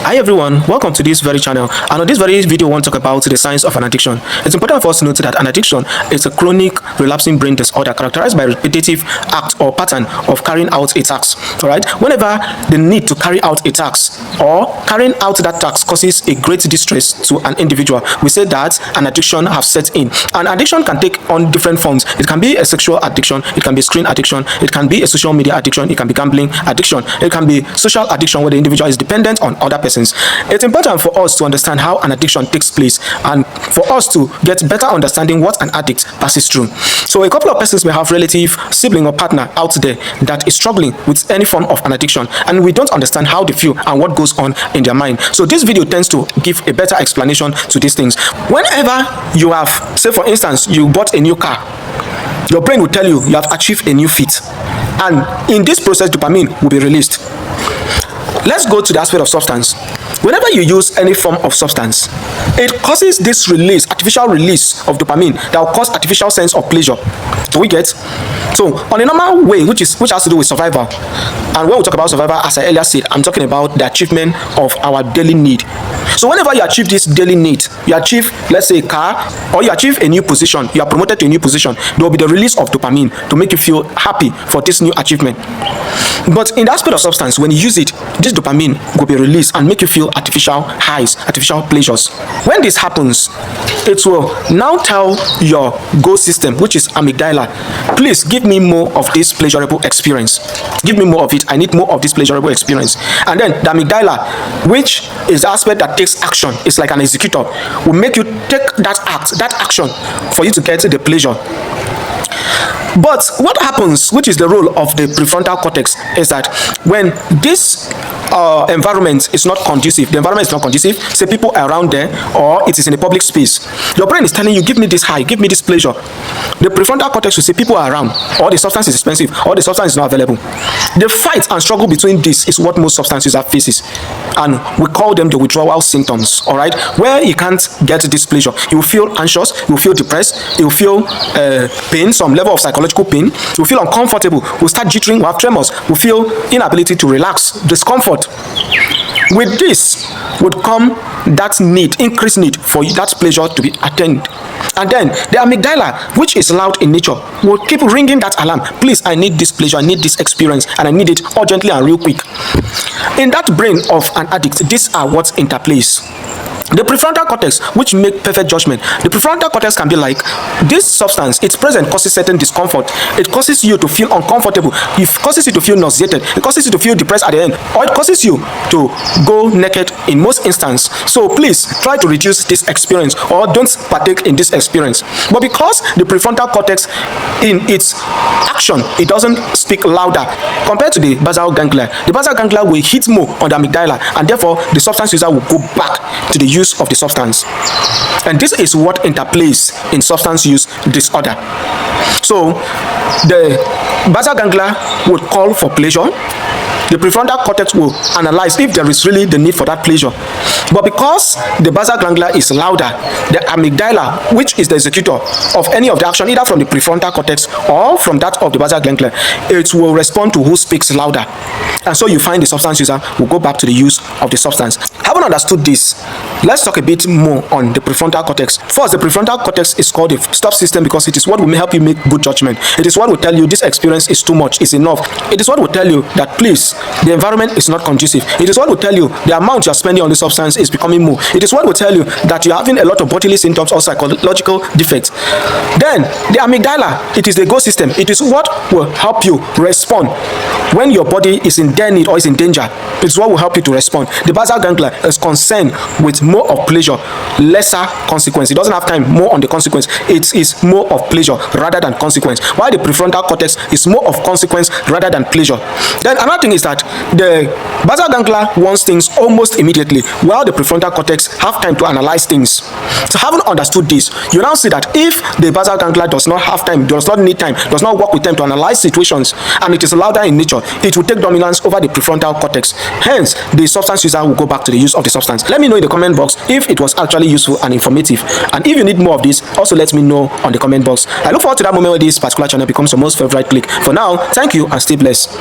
Hi everyone, welcome to this very channel, and on this very video I want to talk about the science of an addiction. It's important for us to note that an addiction is a chronic relapsing brain disorder characterized by repetitive act or pattern of carrying out a task. Alright, whenever the need to carry out a task or carrying out that task causes a great distress to an individual, we say that an addiction has set in. An addiction can take on different forms. It can be a sexual addiction, it can be screen addiction, it can be a social media addiction, it can be gambling addiction, it can be social addiction where the individual is dependent on other persons. It's important for us to understand how an addiction takes place and for us to get better understanding what an addict passes through. So a couple of persons may have relative, sibling or partner out there that is struggling with any form of an addiction, and we don't understand how they feel and what goes on in their mind. So this video tends to give a better explanation to these things. Whenever you have, say for instance, you bought a new car, your brain will tell you you have achieved a new feat, and in this process dopamine will be released. Let's go to the aspect of substance. Whenever you use any form of substance, it causes this release, artificial release of dopamine that will cause artificial sense of pleasure. Do we get? So on a normal way, which has to do with survival, and when we talk about survival, as I earlier said, I'm talking about the achievement of our daily need. So whenever you achieve this daily need, you achieve, let's say, a car, or you achieve a new position, you are promoted to a new position, there will be the release of dopamine to make you feel happy for this new achievement. But in the aspect of substance, when you use it, this dopamine will be released and make you feel artificial highs, artificial pleasures. When this happens, it will now tell your goal system, which is amygdala, please give me more of this pleasurable experience. Give me more of it. I need more of this pleasurable experience. And then the amygdala, which is the aspect that takes action, it's like an executor, will make you take that action for you to get the pleasure. But what happens, which is the role of the prefrontal cortex, is that when this environment is not conducive, the environment is not conducive, say people are around there, or it is in a public space, your brain is telling you, give me this high, give me this pleasure. The prefrontal cortex will say people are around, or the substance is expensive, or the substance is not available. The fight and struggle between this is what most substance users faces, and we call them the withdrawal symptoms. All right, where you can't get this pleasure, you will feel anxious, you will feel depressed, you will feel pain, some level of psychological pain, you will feel uncomfortable, will start jittering, will have tremors, will feel inability to relax, discomfort. With this would come that need, increased need for that pleasure to be attained. And then the amygdala, which is loud in nature, will keep ringing that alarm. Please, I need this pleasure, I need this experience, and I need it urgently and real quick. In that brain of an addict, these are what interplays. The prefrontal cortex, which make perfect judgment, the prefrontal cortex can be like, this substance, its presence causes certain discomfort. It causes you to feel uncomfortable. It causes you to feel nauseated. It causes you to feel depressed at the end, or it causes you to go naked in most instances. So please try to reduce this experience, or don't partake in this experience. But because the prefrontal cortex, in its action, it doesn't speak louder compared to the basal ganglia. The basal ganglia will hit more on the amygdala, and therefore the substance user will go back to the use of the substance. And this is what interplays in substance use disorder. So the basal ganglia would call for pleasure. The prefrontal cortex will analyze if there is really the need for that pleasure. But because the basal ganglia is louder, the amygdala, which is the executor of any of the action, either from the prefrontal cortex or from that of the basal ganglia, it will respond to who speaks louder. And so you find the substance user will go back to the use of the substance. Having understood this, let's talk a bit more on the prefrontal cortex. First, the prefrontal cortex is called the stop system because it is what will help you make good judgment. It is what will tell you this experience is too much, is enough. It is what will tell you that please, the environment is not conducive. It is what will tell you the amount you are spending on the substance is becoming more. It is what will tell you that you are having a lot of bodily symptoms or psychological defects. Then the amygdala, it is the goal system. It is what will help you respond when your body is in dire need or is in danger. It is what will help you to respond. The basal ganglia is concerned with more of pleasure, lesser consequence. It doesn't have time more on the consequence. It is more of pleasure rather than consequence, while the prefrontal cortex is more of consequence rather than pleasure. Then another thing is that the basal ganglia wants things almost immediately, while the prefrontal cortex have time to analyze things. So having understood this, you now see that if the basal ganglia does not have time, does not need time, does not work with time to analyze situations, and it is louder in nature, it will take dominance over the prefrontal cortex. Hence, the substance user will go back to the use of the substance. Let me know in the comment box if it was actually useful and informative. And if you need more of this, also let me know on the comment box. I look forward to that moment where this particular channel becomes your most favorite click. For now, thank you and stay blessed.